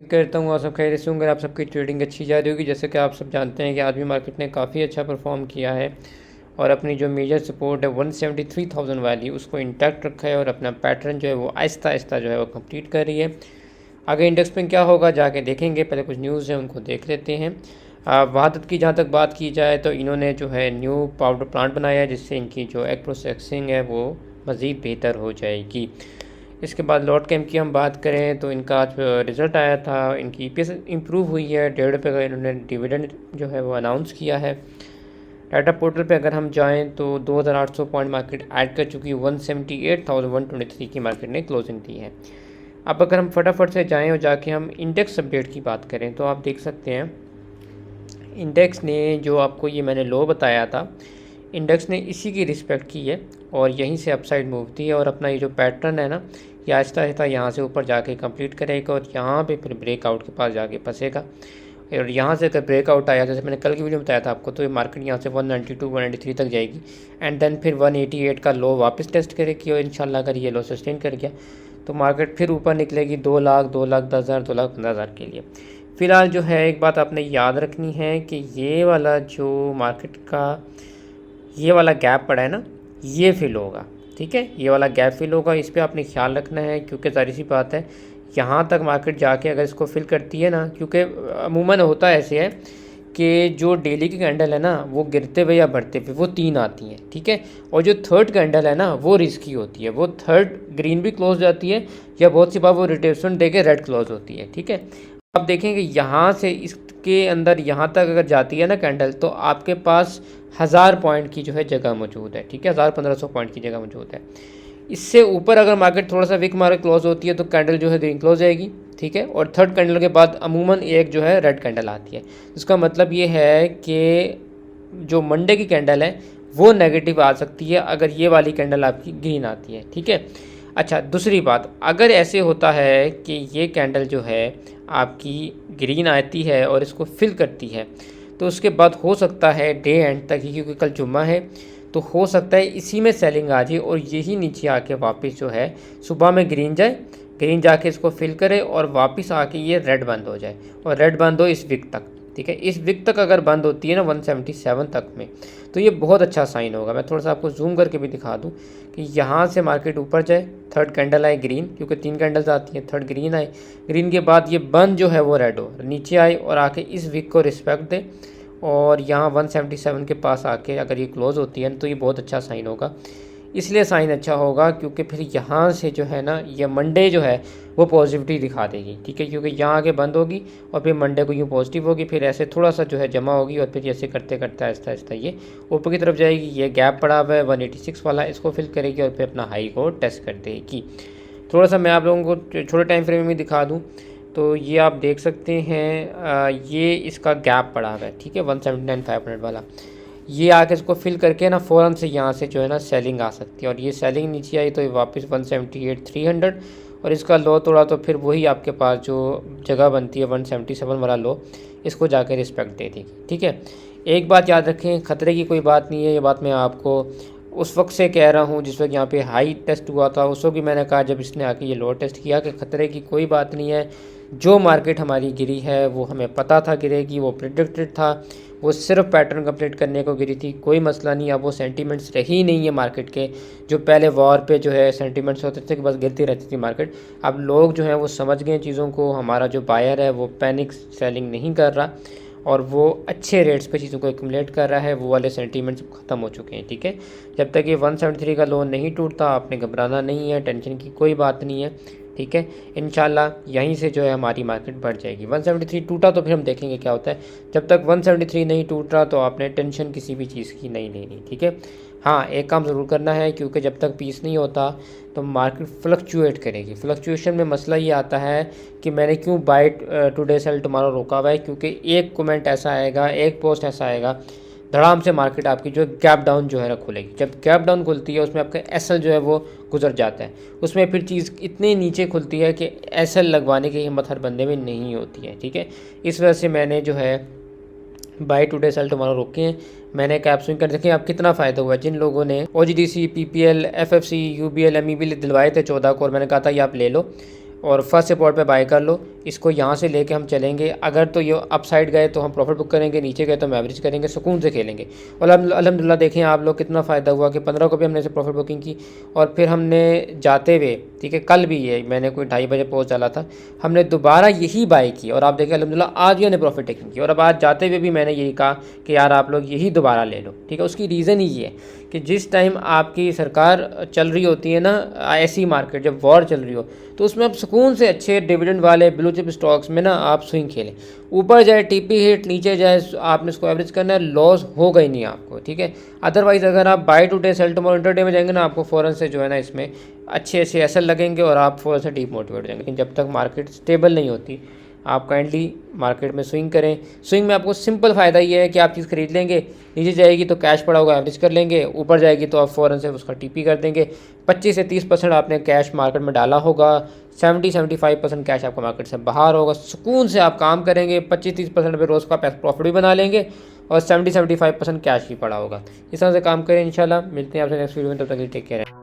करता हूँ। आप सब खैरियत से होंगे, आप सबकी ट्रेडिंग अच्छी जा रही होगी। जैसे कि आप सब जानते हैं कि आज भी मार्केट ने काफ़ी अच्छा परफॉर्म किया है और अपनी जो मेजर सपोर्ट है 173,000 वाली उसको इंटैक्ट रखा है और अपना पैटर्न जो है वो आहिस्ता आहिस्ता जो है वो कंप्लीट कर रही है। आगे इंडेक्स में क्या होगा जाके देखेंगे, पहले कुछ न्यूज़ है उनको देख लेते हैं। वहादत की जहाँ तक बात की जाए तो इन्होंने जो है न्यू पाउडर प्लांट बनाया है जिससे इनकी जो एग प्रोसेसिंग है वो मज़ीद बेहतर हो जाएगी। इसके बाद लॉट कैम की हम बात करें तो इनका आज रिज़ल्ट आया था, इनकी ईपीएस इम्प्रूव हुई है, 1.5 रुपये का इन्होंने डिविडेंड जो है वो अनाउंस किया है। डाटा पोर्टल पे अगर हम जाएं तो 2800 पॉइंट मार्केट ऐड कर चुकी है, 178,123 की मार्केट ने क्लोजिंग दी है। अब अगर हम फटाफट से जाएं और जाके हम इंडेक्स अपडेट की बात करें तो आप देख सकते हैं इंडेक्स ने जो आपको ये मैंने लो बताया था, इंडेक्स ने इसी की रिस्पेक्ट की है और यहीं से अपसाइड मूव दी है और अपना ये जो पैटर्न है ना ये आहिस्ता आहिस्ता यहाँ से ऊपर जाके कंप्लीट करेगा और यहाँ पे फिर ब्रेकआउट के पास जाके फंसेगा। और यहाँ से अगर ब्रेकआउट आया, जैसे मैंने कल की वीडियो में बताया था आपको, तो ये मार्केट यहाँ से 192 193 तक जाएगी एंड देन फिर 188 का लो वापस टेस्ट करेगी और इंशाल्लाह अगर ये लो सस्टेन कर गया तो मार्केट फिर ऊपर निकलेगी 2 लाख 2,10,000 2,15,000 के लिए। फ़िलहाल जो है एक बात आपने याद रखनी है कि ये वाला जो मार्केट का ये वाला गैप पड़ा है ना ये फिल होगा, ठीक है, ये वाला गैप फिल होगा, इस पर आपने ख्याल रखना है क्योंकि ज़ाहिर सी बात है यहाँ तक मार्केट जाके अगर इसको फिल करती है ना, क्योंकि अमूमन होता ऐसे है कि जो डेली की कैंडल है ना वो गिरते हुए या बढ़ते हुए वो 3 आती हैं, ठीक है, और जो थर्ड कैंडल है ना वो रिस्की होती है, वो थर्ड ग्रीन भी क्लोज जाती है या बहुत सी बार वो रिटेसमेंट दे के रेड क्लोज होती है, ठीक है। आप देखेंगे यहाँ से इसके अंदर यहाँ तक अगर जाती है ना कैंडल तो आपके पास 1000 पॉइंट की जो है जगह मौजूद है, ठीक है, 1000-1500 पॉइंट की जगह मौजूद है। इससे ऊपर अगर मार्केट थोड़ा सा वीक मार्केट क्लोज होती है तो कैंडल जो है ग्रीन क्लोज जाएगी, ठीक है, और थर्ड कैंडल के बाद अमूमन एक जो है रेड कैंडल आती है। इसका मतलब ये है कि जो मंडे की कैंडल है वो नेगेटिव आ सकती है अगर ये वाली कैंडल आपकी ग्रीन आती है, ठीक है। अच्छा, दूसरी बात, अगर ऐसे होता है कि ये कैंडल जो है आपकी ग्रीन आती है और इसको फिल करती है तो उसके बाद हो सकता है डे एंड तक ही, क्योंकि कल जुम्मा है तो हो सकता है इसी में सेलिंग आ जाए और यही नीचे आके वापस जो है सुबह में ग्रीन जाए, ग्रीन जाके इसको फिल करे और वापस आके ये रेड बंद हो जाए और रेड बंद हो इस वीक तक, ठीक है। इस वीक तक अगर बंद होती है ना 177 तक में तो ये बहुत अच्छा साइन होगा। मैं थोड़ा सा आपको जूम करके भी दिखा दूं कि यहाँ से मार्केट ऊपर जाए, थर्ड कैंडल आए ग्रीन, क्योंकि 3 कैंडल्स आती हैं, थर्ड ग्रीन आए, ग्रीन के बाद ये बंद जो है वो रेड हो, नीचे आए और आके इस वीक को रिस्पेक्ट दे और यहाँ 177 के पास आके अगर ये क्लोज़ होती है तो ये बहुत अच्छा साइन होगा। इसलिए साइन अच्छा होगा क्योंकि फिर यहाँ से जो है ना ये मंडे जो है वो पॉजिटिविटी दिखा देगी, ठीक है, क्योंकि यहाँ आके बंद होगी और फिर मंडे को यूँ पॉजिटिव होगी, फिर ऐसे थोड़ा सा जो है जमा होगी और फिर ऐसे करते करते आहिस्ता आहिस्ता ये ऊपर की तरफ जाएगी। ये गैप पड़ा हुआ है 186 वाला, इसको फिल करेगी और फिर अपना हाई को टेस्ट कर देगी। थोड़ा सा मैं आप लोगों को छोटे टाइम फ्रेम में दिखा दूँ तो ये आप देख सकते हैं ये इसका गैप पड़ा हुआ है, ठीक है, 179,500 वाला, ये आके इसको फिल करके ना फ़ौरन से यहाँ से जो है ना सेलिंग आ सकती है और ये सेलिंग नीचे आई तो ये वापस 178,300 और इसका लो तोड़ा तो फिर वही आपके पास जो जगह बनती है 177 वाला लो, इसको जाके रिस्पेक्ट दे देगी, ठीक है। एक बात याद रखें, ख़तरे की कोई बात नहीं है, ये बात मैं आपको उस वक्त से कह रहा हूँ जिस वक्त यहाँ पे हाई टेस्ट हुआ था, उस वक्त भी मैंने कहा जब इसने आके ये लो टेस्ट किया कि ख़तरे की कोई बात नहीं है। जो मार्केट हमारी गिरी है वो हमें पता था गिरेगी, वो प्रिडिक्टेड था, वो सिर्फ पैटर्न कंप्लीट करने को गिरी थी, कोई मसला नहीं। अब वो सेंटीमेंट्स रही नहीं है मार्केट के, जो पहले वॉर पे जो है सेंटीमेंट्स होते थे कि बस गिरती रहती थी मार्केट। अब लोग जो हैं वो समझ गए चीज़ों को, हमारा जो बायर है वो पैनिक सेलिंग नहीं कर रहा और वो अच्छे रेट्स पे चीज़ों को एक्यूमुलेट कर रहा है, वो वाले सेंटीमेंट्स ख़त्म हो चुके हैं, ठीक है। जब तक ये 173 का लोन नहीं टूटता आपने घबराना नहीं है, टेंशन की कोई बात नहीं है, ठीक है। इंशाल्लाह यहीं से जो है हमारी मार्केट बढ़ जाएगी। 173 टूटा तो फिर हम देखेंगे क्या होता है, जब तक 173 नहीं टूट रहा तो आपने टेंशन किसी भी चीज़ की नहीं लेनी, ठीक है। हाँ, एक काम ज़रूर करना है क्योंकि जब तक पीस नहीं होता तो मार्केट फ्लक्चुएट करेगी। फ्लक्चुएशन में मसला ये आता है कि मैंने क्यों बाय टुडे सेल टुमारो रोका हुआ है, क्योंकि एक कमेंट ऐसा आएगा, एक पोस्ट ऐसा आएगा, धड़ाम से मार्केट आपकी जो गैप डाउन जो है ना खुलेगी। जब गैप डाउन खुलती है उसमें आपका एसएल जो है वो गुजर जाता है, उसमें फिर चीज़ इतनी नीचे खुलती है कि एसएल लगवाने की हिम्मत हर बंदे में नहीं होती है, ठीक है। इस वजह से मैंने जो है बाय टुडे सेल टुमारो रोके हैं। मैंने कैप स्विंग कर देखें अब कितना फ़ायदा हुआ। जिन लोगों ने OGDC, PPL, FFC, UBL, MEB दिलवाए थे 14 को और मैंने कहा था ये आप ले लो, और फर्स्ट सपोर्ट पे बाय कर लो। इसको यहाँ से लेके हम चलेंगे, अगर तो ये अप साइड गए तो हम प्रॉफिट बुक करेंगे, नीचे गए तो हम एवरेज करेंगे, सुकून से खेलेंगे। और अल्हम्दुलिल्लाह देखें आप लोग कितना फ़ायदा हुआ कि 15 को भी हमने से प्रॉफिट बुकिंग की, और फिर हमने जाते हुए, ठीक है, कल भी ये मैंने कोई 2:30 बजे पोस्ट डाला था, हमने दोबारा यही बाय की और आप देखें अल्हम्दुलिल्लाह आज भी हमने प्रॉफिट टेकिंग की। और अब आज जाते हुए भी मैंने यही कहा कि यार आप लोग यही दोबारा ले लो, ठीक है। उसकी रीज़न ही ये है कि जिस टाइम आपकी सरकार चल रही होती है ना, ऐसी मार्केट जब वॉर चल रही हो, तो उसमें आप सुकून से अच्छे डिविडेंड वाले ब्लू चिप स्टॉक्स में ना आप स्विंग खेलें। ऊपर जाए टीपी हिट, नीचे जाए आपने इसको एवरेज करना है, लॉस होगा ही नहीं आपको, ठीक है। अदरवाइज़ अगर आप by two day cell tomorrow intraday में जाएंगे ना, आपको फ़ौरन से जो है ना इसमें अच्छे अच्छे एसएल लगेंगे और आप फ़ौरन से डीप मोटिवेट हो जाएंगे। लेकिन जब तक मार्केट स्टेबल नहीं होती, आप काइंडली मार्केट में स्विंग करें। स्विंग में आपको सिंपल फ़ायदा ये है कि आप चीज़ खरीद लेंगे, नीचे जाएगी तो कैश पड़ा होगा एवरेज कर लेंगे, ऊपर जाएगी तो आप फ़ौरन से उसका टीपी कर देंगे। 25 से 30% आपने कैश मार्केट में डाला होगा, 70-75% कैश आपका मार्केट से बाहर होगा। सुकून से आप काम करेंगे, 25-30% पे रोज़ का प्रॉफिट भी बना लेंगे और 70-75% कैश भी पड़ा होगा। इस तरह से काम करें, इंशाल्लाह मिलते हैं आपसे नेक्स्ट वीडियो में, तब तक टेक केयर है।